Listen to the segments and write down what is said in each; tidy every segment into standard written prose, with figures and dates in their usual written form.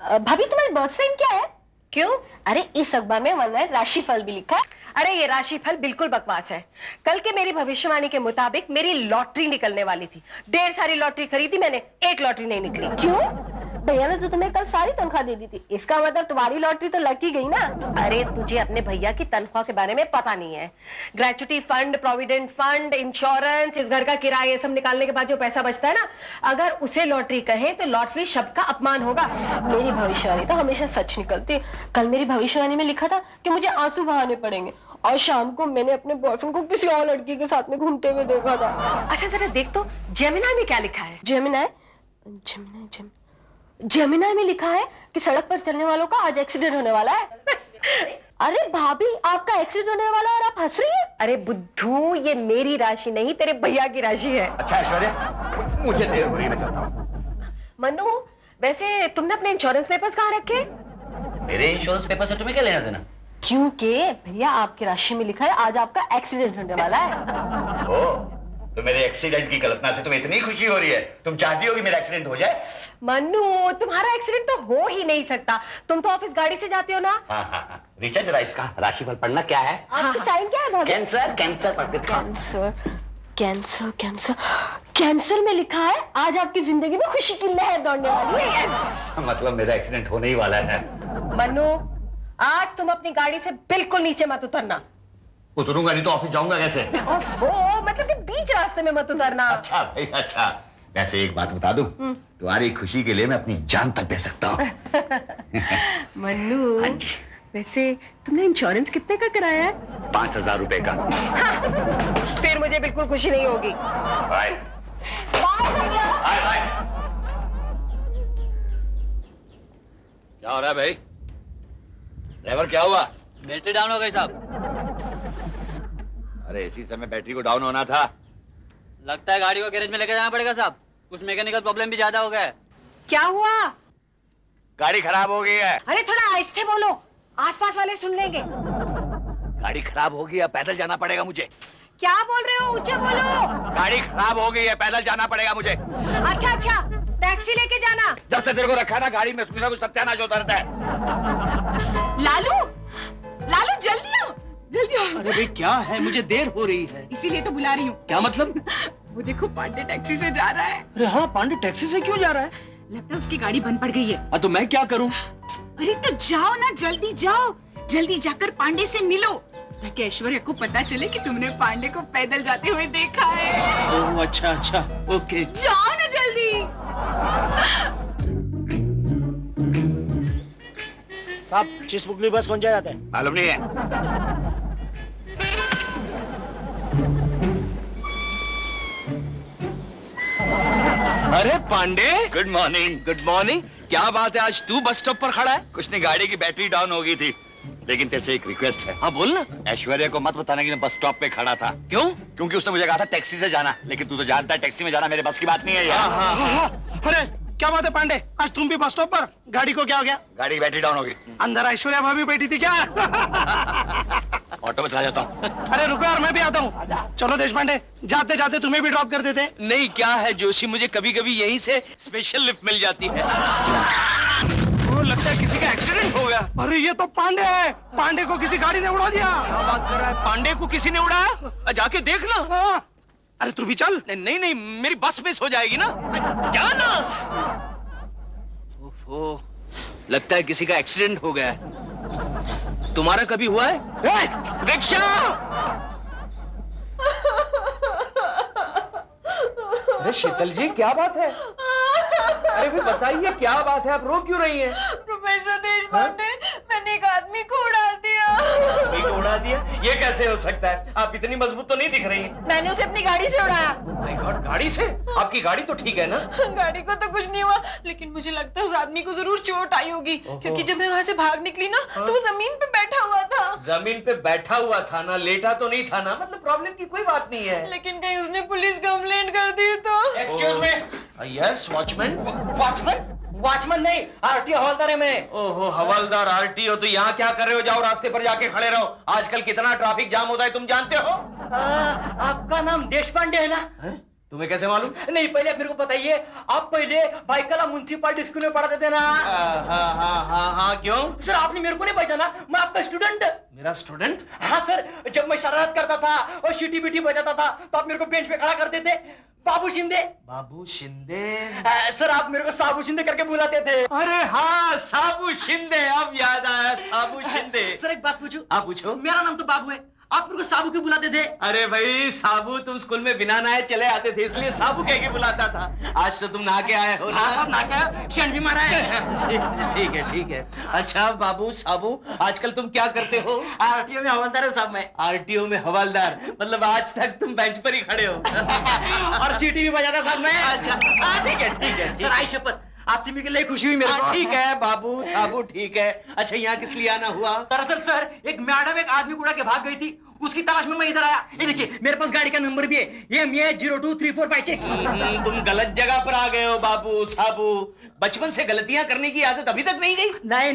भाभी तुम्हारी birth sign क्या है? क्यों? अरे इस अखबार में वरना राशिफल भी लिखा है। अरे ये राशिफल बिल्कुल बकवास है। कल के मेरी भविष्यवाणी के मुताबिक मेरी लॉटरी निकलने वाली थी। ढेर सारी लॉटरी खरीदी मैंने, एक लॉटरी नहीं निकली। क्यों? भैया ने तो तुम्हें कल सारी तनख्वाह दे दी थी, इसका मतलब तुम्हारी लॉटरी तो लग ही गई ना। अरे तुझे अपने भैया की तनख्वाह के बारे में पता नहीं है। Gratuity fund, provident fund, insurance, इस घर का किराया, ये सब निकालने के बाद जो पैसा बचता है ना, अगर उसे लॉटरी कहे तो लॉटरी शब्द का अपमान होगा। मेरी भविष्यवाणी तो हमेशा सच निकलती। कल मेरी भविष्यवाणी में लिखा था कि मुझे आंसू बहाने पड़ेंगे, और शाम को मैंने अपने बॉयफ्रेंड को किसी और लड़की के साथ में घूमते हुए देखा था। अच्छा जरा देख तो जेमिनी में क्या लिखा है। जेमिनी में लिखा है कि सड़क पर चलने वालों का आज एक्सीडेंट होने वाला है। अरे भाभी, आपका एक्सीडेंट होने वाला है और आप हंस रही हैं? अरे बुद्धू, ये मेरी राशि नहीं तेरे भैया की राशि है। अच्छा ऐश्वर्या, मुझे देर हो रही है, मैं चलता हूँ। मनु, वैसे तुमने अपने इंश्योरेंस पेपर्स कहाँ रखे? मेरे इंश्योरेंस पेपर से तुम्हें क्या लेना देना? क्योंकि भैया आपकी राशि में लिखा है आज आपका एक्सीडेंट होने वाला है। ओ, तो मेरे एक्सीडेंट की कल्पना से तुम्हें इतनी खुशी हो रही है? तुम चाहती हो कि मेरा एक्सीडेंट हो जाए? मनु, तुम्हारा एक्सीडेंट तो हो ही नहीं सकता। तुम तो ऑफिस गाड़ी से जाते हो ना। हाँ। ऋचा, जरा इसका राशिफल पढ़ना क्या है? आपकी साइन क्या है भाभी? कैंसर, कैंसर पढ़ के दिखाओ। कैंसर कैंसर कैंसर में लिखा है आज आपकी जिंदगी में खुशी की लहर दौड़ने वाली है। यस। मतलब मेरा एक्सीडेंट होने ही वाला है। मनु, आज तुम अपनी गाड़ी से बिल्कुल नीचे मत उतरना। उतरूंगा नहीं तो ऑफिस जाऊंगा कैसे? ओफो, मतलब कि बीच रास्ते में मत उतरना। अच्छा भाई, अच्छा। वैसे एक बात बता दूं, तुम्हारी खुशी के लिए मैं अपनी जान तक दे सकता हूँ। मनु, हाँ जी। वैसे तुमने इंश्योरेंस कितने का कराया है? 5,000 रुपए का। फिर मुझे बिल्कुल खुशी नहीं होगी। बाय भैया। Bye bye. क्या हो रहा है भाई? ड्राइवर, क्या हुआ? बैटरी डाउन हो गई साहब। अरे इसी समय बैटरी को डाउन होना था। लगता है गाड़ी को गैरेज में लेके जाना पड़ेगा साहब, कुछ मैकेनिकल प्रॉब्लम भी ज्यादा हो गया है। क्या हुआ? गाड़ी खराब हो गई है। अरे थोड़ा आहिस्ते बोलो, आसपास वाले सुन लेंगे। गाड़ी खराब हो गई है, पैदल जाना पड़ेगा मुझे। क्या बोल रहे हो? ऊंचे बोलो। गाड़ी खराब हो गई है, पैदल जाना पड़ेगा मुझे। अच्छा, टैक्सी लेके जाना। जब से तेरे को रखा ना गाड़ी में, कुछ ना कुछ सत्यानाश होता रहता है। लालू जल्दी आओ, जल्दी आओ। अरे भाई क्या है, मुझे देर हो रही है। इसीलिए तो बुला रही हूँ। क्या मतलब? वो देखो पांडे टैक्सी से जा रहा है। अरे हाँ, पांडे टैक्सी से क्यों जा रहा है? लगता है उसकी गाड़ी बंद पड़ गई है। तो मैं क्या करूं? अरे तो जाओ ना, जल्दी जाओ, जल्दी जाकर पांडे से मिलो, ताकि ऐश्वर्या को पता चले कि तुमने पांडे को पैदल जाते हुए देखा है। ओह अच्छा, ओके। जाओ ना जल्दी। साहब, चिसमुगली बस कौन जाता है? मालूम नहीं है। अरे Pandey, good morning. Good morning. क्या बात है, आज तू बस स्टॉप पर खड़ा है? कुछ नहीं, गाड़ी की बैटरी डाउन हो गई थी। लेकिन तेरे से एक रिक्वेस्ट है। हाँ बोल ना। ऐश्वर्या को मत बताना कि मैं बस स्टॉप पे खड़ा था। क्यों? क्योंकि उसने मुझे कहा था टैक्सी से जाना, लेकिन तू तो जानता है टैक्सी में जाना मेरे बस की बात नहीं है यार। हाँ। अरे क्या बात है पांडे, आज तुम भी बस स्टॉप पर? गाड़ी को क्या हो गया? गाड़ी की बैटरी डाउन हो गई। अंदर ऐश्वर्या भाभी बैठी थी क्या? ऑटो में चला जाता हूँ। अरे रुको यार, मैं भी आता हूँ। चलो देश पांडे, जाते जाते तुम्हें भी ड्रॉप कर देते। नहीं, क्या है जोशी, मुझे कभी कभी यहीं से स्पेशल लिफ्ट मिल जाती है। वो लगता है किसी का एक्सीडेंट हो गया। अरे ये तो पांडे है, पांडे को किसी गाड़ी ने उड़ा दिया। क्या बात कर रहा है? पांडे को किसी ने उड़ाया? जाके देखना। हाँ। अरे तू भी चल। नहीं, मेरी बस मिस हो जाएगी ना। जाना। ओहो, लगता है किसी का एक्सीडेंट हो गया है। तुम्हारा कभी हुआ है? रिक्शा! अरे शीतल जी, क्या बात है? अरे भी बताइए, क्या बात है, आप रो क्यों रही हैं? प्रोफेसर देशपांडे, मैंने एक आदमी को उड़ा दिया। आदमी को उड़ा दिया? ये कैसे हो सकता है? आप इतनी मजबूत तो नहीं दिख रही हैं। मैंने उसे अपनी गाड़ी से उड़ाया। माय गॉड, गाड़ी से? आपकी गाड़ी तो ठीक है ना? गाड़ी को तो कुछ नहीं हुआ, लेकिन मुझे लगता है उस आदमी को जरूर चोट आई होगी, क्योंकि जब मैं वहाँ से भाग निकली ना, तो वो जमीन पे बैठा हुआ था। जमीन पे बैठा हुआ था ना, लेटा तो नहीं था ना? मतलब प्रॉब्लम की कोई बात नहीं है। लेकिन कहीं उसने पुलिस कंप्लेंट कर दी तो? Excuse me. Yes, watchman. Watchman नहीं, आरटीओ हवलदार है मैं। ओहो, हवलदार, आरटीओ, तो यहाँ क्या कर रहे हो? जाओ रास्ते पर जाके खड़े रहो। आजकल कितना ट्रैफिक जाम होता है तुम जानते हो? आपका नाम देशपांडे है ना? तुम्हें कैसे मालूम? नहीं, पहले आप मेरे को बताइए, आप पहले भाईकला म्युनिसिपल स्कूल में पढ़ाते थे ना? हाँ, क्यों? सर आपने मेरे को नहीं पहचाना, मैं आपका स्टूडेंट। मेरा स्टूडेंट? हाँ सर, जब मैं शरारत करता था और सीटी बीटी बजाता था तो आप मेरे को बेंच पे खड़ा करते थे, बाबू शिंदे। बाबू शिंदे? सर आप मेरे को साबू शिंदे करके बुलाते थे। अरे हाँ, साबू शिंदे, अब याद आया, साबू शिंदे। सर एक बात पूछूं? आप पूछो। मेरा नाम तो बाबू है, आप मेरे को साबू क्यों बुलाते थे? अरे भाई साबू, तुम स्कूल में बिना नहाए चले आते थे, इसलिए साबू कह के बुलाता था। आज तो तुम नहा के आए हो ना? हाँ साहब, नाका शेंड भी मारा है। ठीक है। अच्छा बाबू साबू, आजकल तुम क्या करते हो? आरटीओ में हवलदार हूँ साहब मैं। आरटीओ में हवलदार? मतलब आज तक तुम बेंच पर ही खड़े हो? और चीटी भी बजाता साहब मैं। अच्छा, ठीक है। सर आई शपथ, आपसे मिलकर लिए खुशी हुई मेरे को। ठीक है बाबू साबू, ठीक है। अच्छा यहाँ किस लिए आना हुआ? दरअसल सर, एक मैडम एक आदमी को उड़ा के भाग गई थी, उसकी तलाश में मैं इधर आया। ये देखिए मेरे पास गाड़ी का नंबर भी है, ये MA 023456। तुम गलत जगह पर आ गए हो बाबू साबू। बचपन से गलतियां करने की आदत अभी तक नहीं गई?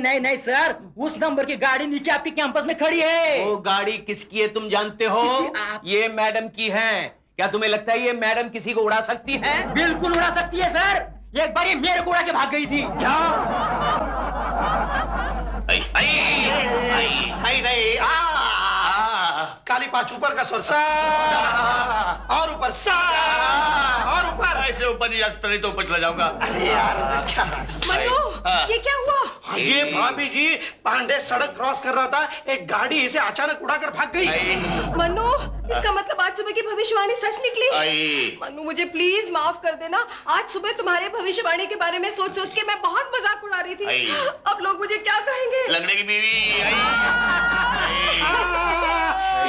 नहीं सर, उस नंबर की गाड़ी नीचे आपके कैंपस में खड़ी है। वो गाड़ी किसकी है तुम जानते हो? किसकी? ये मैडम की है। क्या तुम्हें लगता है ये मैडम किसी को उड़ा सकती है? बिल्कुल उड़ा सकती है सर, एक बार ये मेरे को उड़ा के भाग गई थी। क्या? नहीं काली पांच ऊपर का स्वर सा और ऊपर सा और ऊपर। ऐसे ऊपर नहीं जा सकता, नहीं तो ऊपर चला जाऊंगा। अरे यार क्या मनु, ये क्या हुआ? ये भाभी जी, पांडे सड़क क्रॉस कर रहा था, एक गाड़ी इसे अचानक उड़ाकर भाग गई। मनु, इसका मतलब आज सुबह की भविष्यवाणी सच निकली? मनु मुझे प्लीज माफ कर देना, आज सुबह तुम्हारे भविष्यवाणी के बारे में सोच सोच के मैं बहुत मजाक उड़ा रही थी। अब लोग मुझे क्या कहेंगे? लगने की बीवी।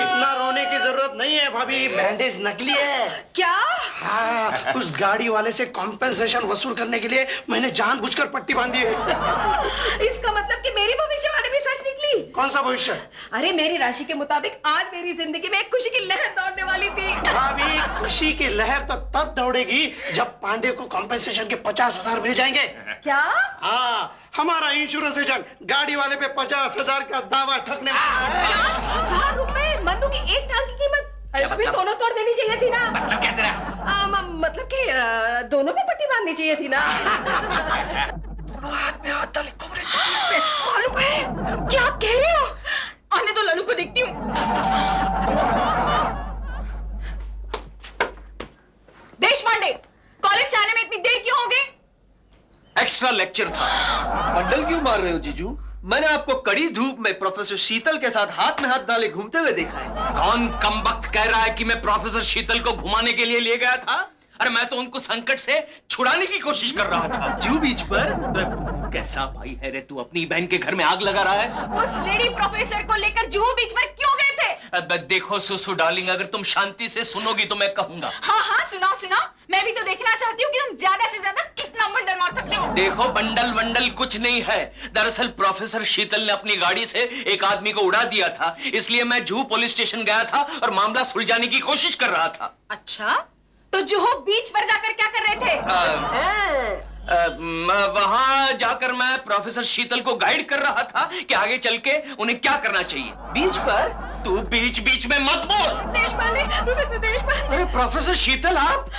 इतना रोने की जरूरत नहीं है भाभी, बैंडेज नकली है। क्या? हाँ, उस गाड़ी वाले से कॉम्पेंसेशन वसूल करने के लिए मैंने जानबूझकर पट्टी बांधी है। इसका मतलब कि मेरी भविष्यवाणी भी सच निकली? कौन सा भविष्य? अरे मेरी राशि के मुताबिक आज मेरी जिंदगी में एक खुशी की लहर दौड़ने वाली थी। भाभी खुशी की लहर तो तब दौड़ेगी जब पांडे को कॉम्पेंसेशन के 50,000 मिल जाएंगे। क्या? हाँ, हमारा इंश्योरेंस एजेंट गाड़ी वाले पे 50,000 का दावा ठोकने वाला है। 50,000 रुपए? मनु की एक टांग की कीमत? अभी दोनों तोड़ देनी चाहिए थी ना? मतलब क्या तेरा? मतलब कि दोनों पे पट्टी बांधनी चाहिए थी ना? दोनों हाथ में हाथ डाले कोमरे के बीच में, मालूम है? क्या कह रहे हो? आने तो लल्लू को देखती हूँ। देश पांडे, कॉलेज से आने में इतनी देर क्यों हो गई? एक्स्ट्रा लेक्चर था। बंडल क्यों मार रहे हो जीजू? मैंने आपको कड़ी धूप में प्रोफेसर शीतल के साथ हाथ में हाथ डाले घूमते हुए देखा है। कौन कमबख्त कह रहा है कि मैं प्रोफेसर शीतल को घुमाने के लिए ले गया था? अरे मैं तो उनको संकट से छुड़ाने की कोशिश कर रहा था। जू बीच पर? कैसा भाई है रे तू, अपनी बहन के घर में आग लगा रहा है? उस लेडी प्रोफेसर को लेकर जुहू बीच पर क्यों गए थे? देखो सुसु डार्लिंग, अगर तुम शांति से सुनोगी तो मैं कहूंगा। हाँ सुनाओ, मैं भी तो देखना चाहती हूँ कि तुम ज्यादा से ज्यादा कितना बंडल मार सकते हो। देखो बंडल वंडल कुछ नहीं है। दरअसल प्रोफेसर शीतल ने अपनी गाड़ी से एक आदमी को उड़ा दिया था, इसलिए मैं जुहू पुलिस स्टेशन गया था और मामला सुलझाने की कोशिश कर रहा था। अच्छा, तो जुहू बीच पर जाकर क्या कर रहे थे? वहां जाकर मैं प्रोफेसर शीतल को गाइड कर रहा था कि आगे चल के उन्हें क्या करना चाहिए। बीच पर? तू बीच बीच में मत बोल। देशपांडे, प्रोफेसर देशपांडे। अरे प्रोफेसर शीतल, आप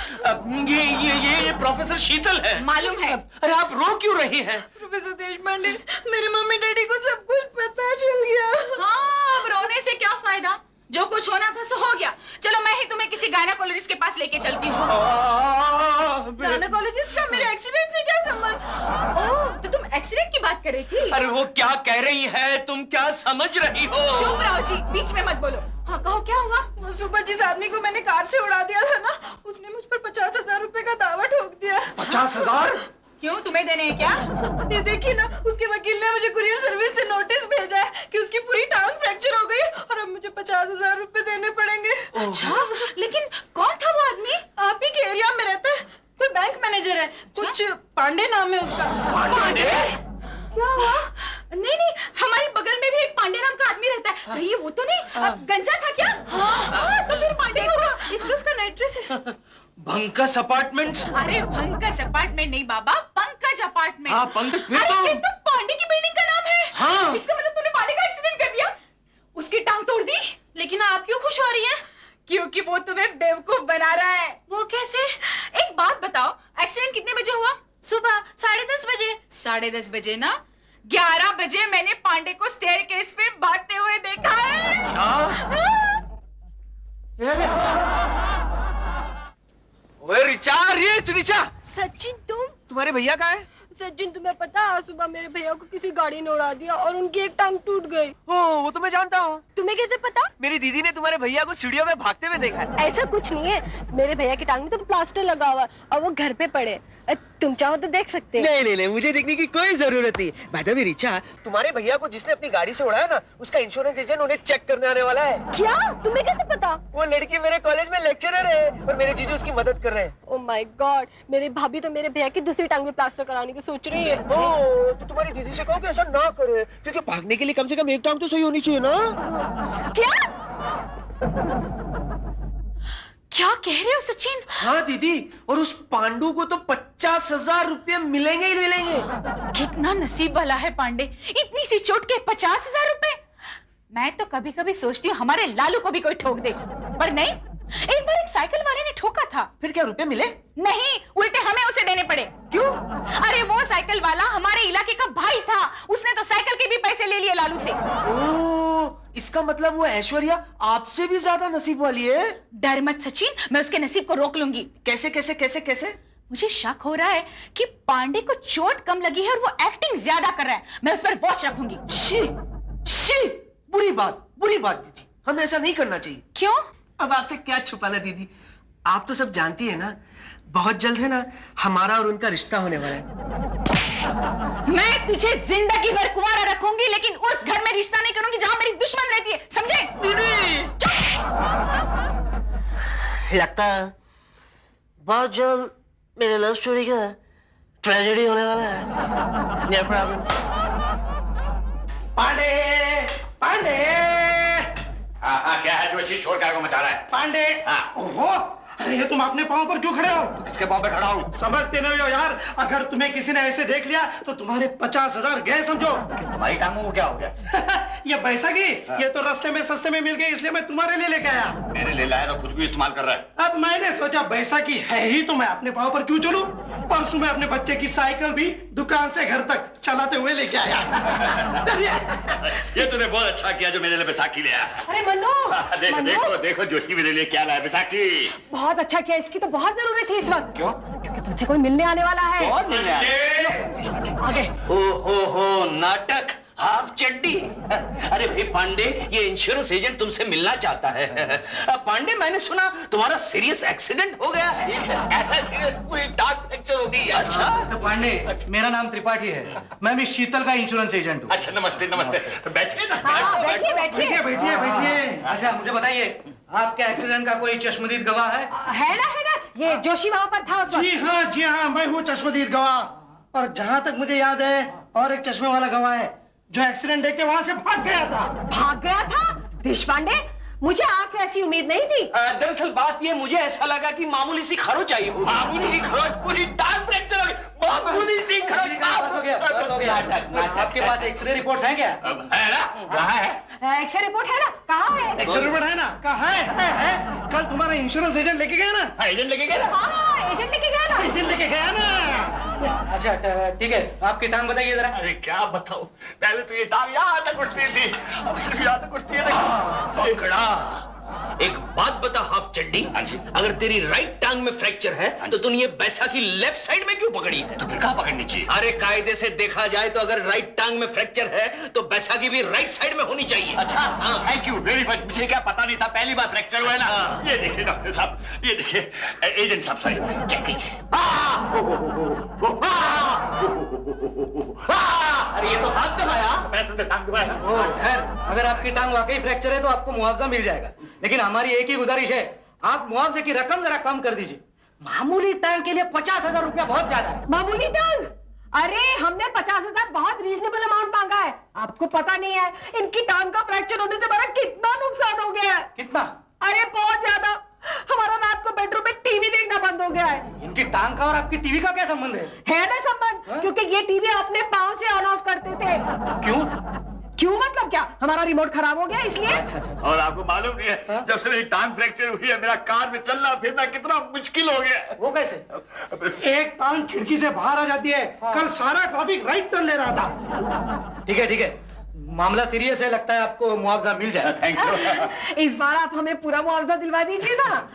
ये प्रोफेसर शीतल है। मालूम है। अरे आप रो क्यों रही हैं? प्रोफेसर देशपांडे, मेरे मम्मी डैडी को सब कुछ पता चल गया। हाँ, अब रोने से क्या फायदा, जो कुछ होना था सो हो गया। चलो मैं ही तुम्हें किसी गायनेकोलॉजिस्ट के पास लेके चलती हूँ। गायनेकोलॉजिस्ट का मेरे एक्सीडेंट से क्या संबंध? ओह, तो तुम एक्सीडेंट की बात कर रही थी? अरे वो क्या कह रही है, तुम क्या समझ रही हो? चुप रहो जी, बीच में मत बोलो। हाँ कहो, क्या हुआ? वो सुबह जिस आदमी को मैंने कार से उड़ा दिया था ना, उसने मुझ पर 50,000 रुपए का दावा ठोक दिया। 50,000? क्यों, तुम्हें देने हैं क्या? ये देखिए ना, उसके वकील ने मुझे कुरियर सर्विस से नोटिस भेजा है कि उसकी पूरी टांग फ्रैक्चर हो गई और अब मुझे 50,000 रुपए देने पड़ेंगे। अच्छा, लेकिन कौन था वो आदमी? आप ही के एरिया में रहता है, कोई बैंक मैनेजर है, कुछ पांडे नाम है उसका। पांडे? क्या हुआ? नहीं, हमारे बगल में भी एक पांडे नाम का आदमी रहता है। ये वो तो नहीं, गंजा था क्या? हाँ, तो फिर पांडे होगा, इसलिए उसका एड्रेस है। भंकस अपार्टमेंट? अरे भंकस अपार्टमेंट नहीं बाबा, पंकज अपार्टमेंट। हाँ पंकज, फिर अरे तो ये तो पांडे की बिल्डिंग का नाम है। हाँ। इसका मतलब तूने पांडे का एक्सीडेंट कर दिया, उसकी टांग तोड़ दी। लेकिन आप क्यों खुश हो रही हैं? क्योंकि वो तुम्हें बेवकूफ बना रहा है। वो कैसे? 10:30 बजे ना? 11 बजे मैंने पांडे को स्टेयरकेस पे भागते हुए देखा है। ओए रिचा, रिचा, सचिन तुम? तुम्हारे भैया कहाँ है? सचिन तुम्हें पता है आज सुबह मेरे भैया को किसी गाड़ी ने उड़ा दिया और उनकी एक टांग टूट गई। ओ, वो तो मैं जानता हूँ। तुम्हें कैसे पता? मेरी दीदी ने तुम्हारे भैया को सीढ़ियों में भागते हुए देखा है। ऐसा कुछ नहीं है, मेरे भैया की टांग में तो प्लास्टर लगा हुआ है और वो घर पे पड़े। तुम चाहो तो देख सकते हो। नहीं, मुझे देखने की कोई जरूरत नहीं। बाय द वे रिचा, तुम्हारे भैया को जिसने अपनी गाड़ी से उड़ाया ना, उसका इंश्योरेंस एजेंट उन्हें चेक करने आने वाला है। क्या? तुम्हें कैसे पता? वो लड़की मेरे कॉलेज में लेक्चरर है और मेरे जीजू उसकी मदद कर रहे हैं। ओह माय गॉड, मेरी भाभी तो मेरे भैया की दूसरी टांग में प्लास्टर कराने की सोच रही है। ओ, तो तुम्हारी दीदी से कहो कि ऐसा ना करे, क्योंकि भागने के लिए कम से कम एक टांग तो सही होनी चाहिए ना। क्या कह रहे हो सचिन? हाँ दीदी, और उस पांडु को तो 50,000 रुपये मिलेंगे ही मिलेंगे। कितना नसीब वाला है पांडे, इतनी सी चोट के 50,000 रुपए। मैं तो कभी कभी सोचती हूँ हमारे लालू को भी कोई ठोक दे, पर नहीं। एक बार एक साइकिल वाले ने ठोका था। फिर क्या रुपए मिले? नहीं, उल्टे हमें उसे देने पड़े। क्यों? अरे वो साइकिल वाला हमारे इलाके का भाई था, उसने तो साइकिल के भी पैसे ले लिए लालू से। ओ, इसका मतलब वो ऐश्वर्या आपसे भी ज्यादा नसीब वाली है। डर मत सचिन, मैं उसके नसीब को रोक लूंगी। कैसे? मुझे शक हो रहा है कि पांडे को चोट कम लगी है और वो एक्टिंग ज्यादा कर रहा है। मैं उस पर वॉच रखूंगी। शी, बुरी बात दीदी, हमें ऐसा नहीं करना चाहिए। क्यों? अब आपसे क्या छुपाना दीदी, आप तो सब जानती है ना। बहुत जल्द है ना हमारा और उनका रिश्ता होने वाला है। मैं तुझे जिंदगी भर कुंवारा रखूंगी, लेकिन उस घर में रिश्ता नहीं करूंगी जहां मेरी दुश्मन रहती है, समझे? दीदी, लगता है बहुत जल्द मेरे लव स्टोरी का ट्रेजेडी होने वाला है। No problem। पांडे हाँ, क्या है जोशी, शोर क्या को मचा रहा है? पांडे, हाँ। ओहो, अरे ये तुम अपने पांव पर क्यों खड़े हो? तो किसके पाँव पे खड़ा हूँ? समझते नहीं हो यार, अगर तुम्हें किसी ने ऐसे देख लिया तो तुम्हारे 50,000 गए समझो। तुम्हारी टांगों को क्या हो गया? ये बैसाखी, ये तो रास्ते में सस्ते में मिल गई, इसलिए मैं तुम्हारे लिए लेके आया। मेरे ले लाया ना, खुद भी इस्तेमाल कर रहा है। अब मैंने सोचा बैसाखी है ही तो मैं अपने पांव पर क्यों चलूं। परसों मैं अपने बच्चे की साइकिल भी दुकान से घर तक चलाते हुए लेके आया। ये तूने बहुत अच्छा किया जो मेरे लिए बैसाखी ले आया। अरे मन्नू, देखो जोशी मेरे लिए क्या लाया बैसाखी। बहुत अच्छा किया, इसकी तो बहुत जरूरत थी इस वक्त। क्यों? क्योंकि तुमसे कोई मिलने आने वाला है। कौन मिलने आया? आगे। हो नाटक, हाफ चड्डी। अरे भाई पांडे, ये इंश्योरेंस एजेंट तुमसे मिलना चाहता है। पांडे, मैंने सुना तुम्हारा सीरियस एक्सीडेंट हो गया है। ऐसा सीरियस, पूरी टांग फ्रैक्चर हो गई। अच्छा मिस्टर पांडे, मेरा नाम त्रिपाठी है, मैं मिस शीतल का इंश्योरेंस एजेंट हूँ। अच्छा, नमस्ते। बैठिए ना। बैठिए। अच्छा मुझे बताइए, आपके एक्सीडेंट का कोई चश्मदीद गवाह है? है ना, ये जोशी वहां पर था उस वक्त। जी हाँ, मैं हूँ चश्मदीद गवाह। और जहाँ तक मुझे याद है, और एक चश्मे वाला गवाह है जो एक्सीडेंट देख के वहां से भाग गया था। देश पांडे, मुझे आपसे ऐसी उम्मीद नहीं थी। दरअसल बात ये, मुझे ऐसा लगा कि मामूली सी खरोच आई हो। मामूली सी खरोच, पूरी टांग फ्रैक्चर हो गई। मामूली सी खरोच। बस हो गया। आपके पास एक्सरे रिपोर्ट्स हैं क्या? है ना? कहाँ है? एक्सरे रिपोर्ट है ना? कहाँ है? एक्सरे रिपोर्ट है ना? कहाँ है? कल तुम्हारा इंश्योरेंस एजेंट लेके गया ना? एजेंट लेके गया ना? हाँ, एजेंट लेके गया ना? एजेंट लेके गया ना? अच्छा ठीक है, आपकी टांग बताइए जरा। अरे क्या बताऊं, पहले तो ये टांग यहाँ तक उठती थी, अब सिर्फ यहाँ तक उठती है। पकड़ा। एक बात बता हाफ चड्डी, अगर तेरी राइट टांग में फ्रैक्चर है तो तूने ये बैसाखी लेफ्ट साइड में क्यों पकड़ी है? तो फिर कहाँ पकड़नी चाहिए? अरे कायदे से देखा जाए तो अगर राइट टांग में फ्रैक्चर है तो बैसाखी भी राइट साइड में होनी चाहिए। अच्छा, थैंक यू वेरी मच। मुझे क्या पता नहीं था, पहली बार फ्रैक्चर हुआ है ना। ये देखिए डॉक्टर साहब, ये देखिए एजेंट साहब, सॉरी, चेक कीजिए। अरे ये तो हाथ दबाया। मैं तुमने टांग दबाया। खैर, अगर आपकी टांग वाकई फ्रैक्चर है तो आपको मुआवजा मिल जाएगा, लेकिन हमारी एक ही गुजारिश है, आप मुआवजे की रकम जरा कम कर दीजिए। मामूली टांग के लिए 50,000 रुपया बहुत ज्यादा है। मामूली टांग? अरे हमने 50,000 बहुत रीजनेबल अमाउंट मांगा है। आपको पता नहीं है इनकी टांग का फ्रैक्चर होने से हमारा कितना नुकसान हो गया है। कितना? अरे बहुत ज्यादा। हमारा रात को बेडरूम में टीवी देखना बंद हो गया है। इनकी टांग का और आपकी टीवी का क्या संबंध है? ना संबंध, क्योंकि ये टीवी अपने पाँव से ऑन ऑफ करते थे। क्यों? क्यों मतलब क्या हमारा रिमोट खराब हो गया इसलिए? और आपको मालूम नहीं है जब से मेरी टांग फ्रैक्चर हुई है मेरा कार में चलना फिरना कितना मुश्किल हो गया। वो कैसे? एक टांग खिड़की से बाहर आ जाती है। कल सारा ट्रैफिक राइट टर्न ले रहा था। ठीक है, मामला सीरियस है, लगता है आपको मुआवजा मिल जाए। Thank you. इस बार आप हमें पूरा मुआवजा दिलवा दीजिए ना।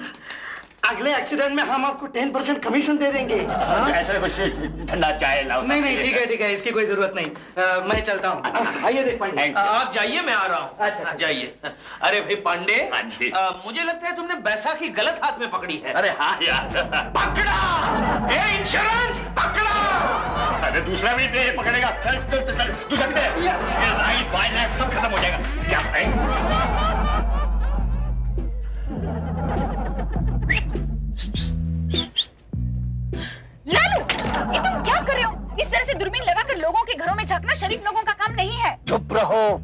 अगले एक्सीडेंट में हम आपको 10% कमीशन दे देंगे। ऐसा कुछ ठंडा चाय लाओ। नहीं, ठीक है, इसकी कोई जरूरत नहीं। मैं चलता हूँ। आइए देख पांडे। आप जाइए, मैं आ रहा हूँ। अच्छा। जाइए। अरे भाई पांडे, हाँ जी। मुझे लगता है तुमने बैसाखी गलत हाथ में पकड़ी है। अरे हाँ यार। पकड़ा! ए इंश्योरेंस पकड़ा! अरे दूसरा भी दे पकड़ेगा। चल दूसरा भी दे। राइट बाय लेफ्ट सब खत्म हो जाएगा। क्या भाई? लालू, ये तुम क्या कर रहे हो? इस तरह से दूरबीन लगाकर लोगों के घरों में झांकना शरीफ लोगों का काम नहीं है। चुप रहो।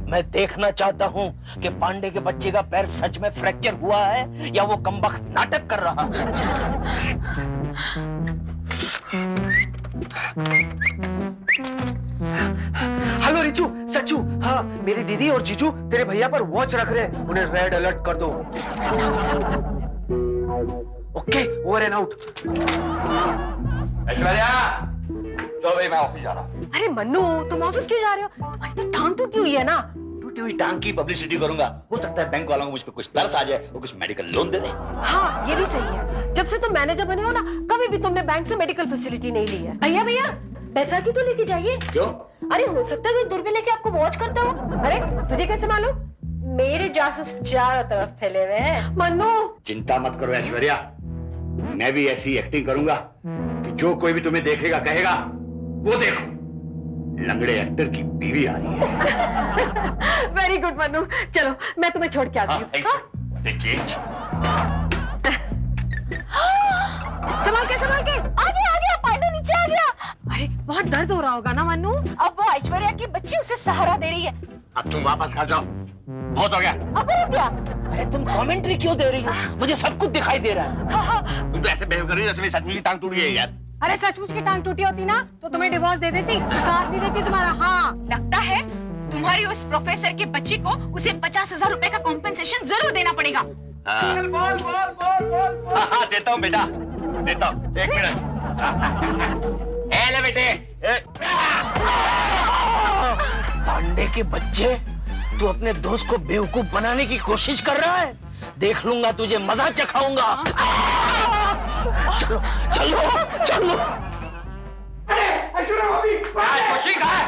मैं देखना चाहता हूँ कि पांडे के बच्चे का पैर सच में फ्रैक्चर हुआ है या वो कमबख्त नाटक कर रहा है। हेलो रिचू, सचू, हाँ मेरी दीदी और जीजू तेरे भैया पर वॉच रख रहे हैं, उन्हें रेड अलर्ट कर दो। Okay, over and out. Aishwarya, चलो भाई मैं ऑफिस जा रहा हूँ। अरे मन्नू, तुम ऑफिस क्यों जा रहे हो? तुम्हारी तो टांग टूटी हुई है ना। टूटी हुई टांग की पब्लिसिटी करूंगा, हो सकता है बैंक वालों को मुझ पे कुछ तरस आ जाए और कुछ मेडिकल लोन दे दे। हाँ, ये भी सही है। जब से तुम मैनेजर बने हो ना, कभी भी तुमने बैंक से मेडिकल फैसिलिटी नहीं ली है। भैया बैसाखी तो लेके जाइए। क्यों? अरे हो सकता है कोई दूरबीन लेके आपको वॉच करता हो। अरे तुझे कैसे मालूम? मेरे जासूस चारों तरफ फैले हुए हैं। मन्नू, चिंता मत करो ऐश्वर्या, मैं भी ऐसी एक्टिंग करूंगा कि जो कोई भी तुम्हें देखेगा कहेगा वो देखो लंगड़े एक्टर की बीवी आ रही है। Very good Mannu. चलो मैं तुम्हें छोड़ के आती हूँ। हाँ? संभाल के आ गया पांडे नीचे आ गया। अरे बहुत दर्द हो रहा होगा ना मन्नू? अब वो ऐश्वर्या की बच्ची उसे सहारा दे रही है। अब तुम वापस घर जाओ, बहुत हो गया। अब रुक गया। अरे तुम कमेंट्री क्यों दे रही हो? मुझे सब कुछ दिखाई दे रहा है। तुम तो ऐसे बिहेव कर रही हो जैसे मेरी सचमुच की टांग टूट गई है यार। अरे सचमुच की टांग टूटी होती ना तो तुम्हें डिवोर्स दे देती, तो साथ नहीं देती तुम्हारा। हाँ, लगता है तुम्हारी उस प्रोफेसर की बच्ची को उसे 50,000 रुपए का कॉम्पेंसेशन जरूर देना पड़ेगा। हाँ, देता हूँ बेटा, देता हूँ। एक मिनट। ले बेटे। पांडे के बच्चे, तू अपने दोस्त को बेवकूफ बनाने की कोशिश कर रहा है। देख लूंगा तुझे, मजा चखाऊंगा। चलो। ऐश्वर्या भाभी, खुशी कहाँ है?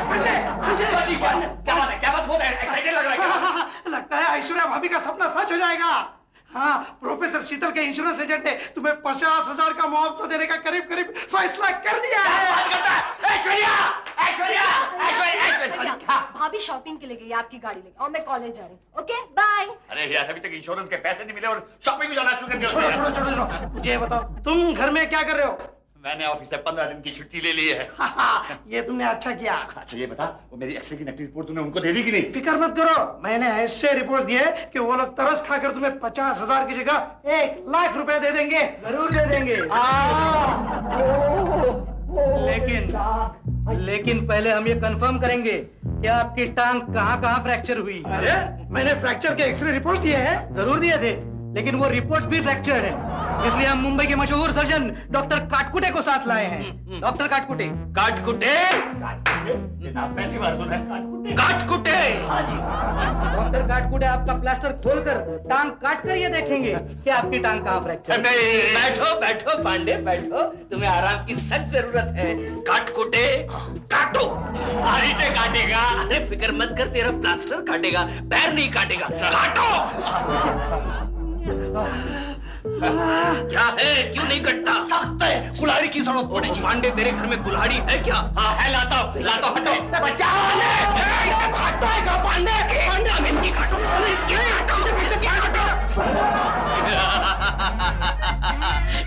क्या बात बहुत एक्साइटेड लग रहा है। लगता है ऐश्वर्या भाभी का सपना सच हो जाएगा। हाँ, प्रोफेसर शीतल के इंश्योरेंस एजेंट ने तुम्हें 50,000 का मुआवजा देने का करीब फैसला कर दिया है। ऐश्वर्या। भाभी शॉपिंग के लिए गई आपकी गाड़ी लेके और मैं कॉलेज जा रही हूँ। Okay bye. अरे यार अभी तक इंश्योरेंस के पैसे नहीं मिले और शॉपिंग भी जाना शुरू कर दिया। छोड़ो, मुझे ये बताओ तुम घर में क्या कर रहे हो? मैंने ऑफिस से 15 दिन की छुट्टी ले ली है। ये तुमने अच्छा किया। अच्छा ये बता, वो मेरी एक्सरे की नकली रिपोर्ट तूने उनको दे दी कि नहीं? फिक्र मत करो, मैंने ऐसे रिपोर्ट दिए कि वो लोग तरस खाकर तुम्हें 50,000 की जगह 1,00,000 रुपए दे देंगे। जरूर दे देंगे। लेकिन पहले हम ये कंफर्म करेंगे कि आपकी टांग कहाँ फ्रैक्चर हुई। अरे मैंने फ्रैक्चर के एक्सरे रिपोर्ट दिए हैं। जरूर दिए थे, लेकिन वो रिपोर्ट्स भी फ्रैक्चर्ड है। इसलिए हम मुंबई के मशहूर सर्जन डॉक्टर काटकुटे को साथ लाए हैं। डॉक्टर काटकुटे। पहली बार सुना है काटकुटे। हाँ जी। डॉक्टर काटकुटे आपका प्लास्टर खोलकर टांग काट कर ये देखेंगे कि आपकी टांग कहाँ फ्रैक्चर। बैठो पांडे, बैठो। तुम्हें आराम की सख्त जरूरत है। काटकुटे, काटो। आरी से काटेगा। अरे फिक्र मत कर, तेरा प्लास्टर काटेगा, पैर नहीं काटेगा। काटो। क्या है, क्यों नहीं कटता? सख्त है, कुल्हाड़ी की जरूरत पड़ेगी। पांडे तेरे घर में कुल्हाड़ी है क्या? हाँ है, लाता हूँ, हटो। भागता है पांडे, अब इसकी काटो,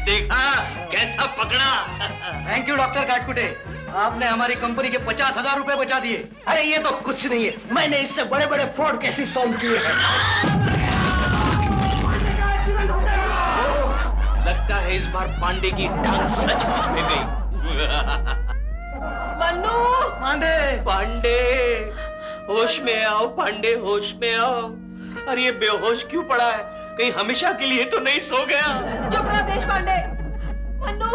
देखा कैसा पकड़ा। थैंक यू डॉक्टर काटकुटे, आपने हमारी कंपनी के 50,000 रुपए बचा दिए। अरे ये तो कुछ नहीं है, मैंने इससे बड़े फ्रॉड केसेस सॉल्व किए हैं। लगता है इस बार पांडे की टांग सचमुच में गई। मन्नू, पांडे पांडे होश में आओ, पांडे होश में आओ। अरे ये बेहोश क्यों पड़ा है? कहीं हमेशा के लिए तो नहीं सो गया? चुप रहो देश पांडे। मनु,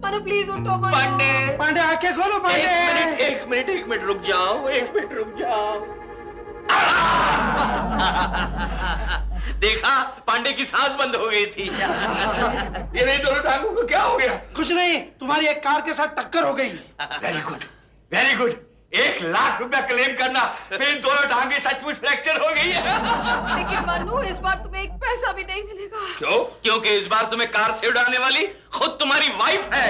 मनु प्लीज उठो मनु। पांडे पांडे आंखें खोलो पांडे। एक मिनट रुक जाओ, एक मिनट रुक जाओ। देखा, पांडे की सांस बंद हो गई थी। ये नहीं, दोनों टांगों को क्या हो गया? कुछ नहीं, तुम्हारी एक कार के साथ टक्कर हो गई। Very good, very good. 1,00,000 रुपया क्लेम करना, मेरी दोनों टांगे सचमुच फ्रैक्चर हो गई है। लेकिन मनु, इस बार तुम्हें एक पैसा भी नहीं मिलेगा। क्यों? क्योंकि इस बार तुम्हें कार से उड़ाने वाली खुद तुम्हारी वाइफ है।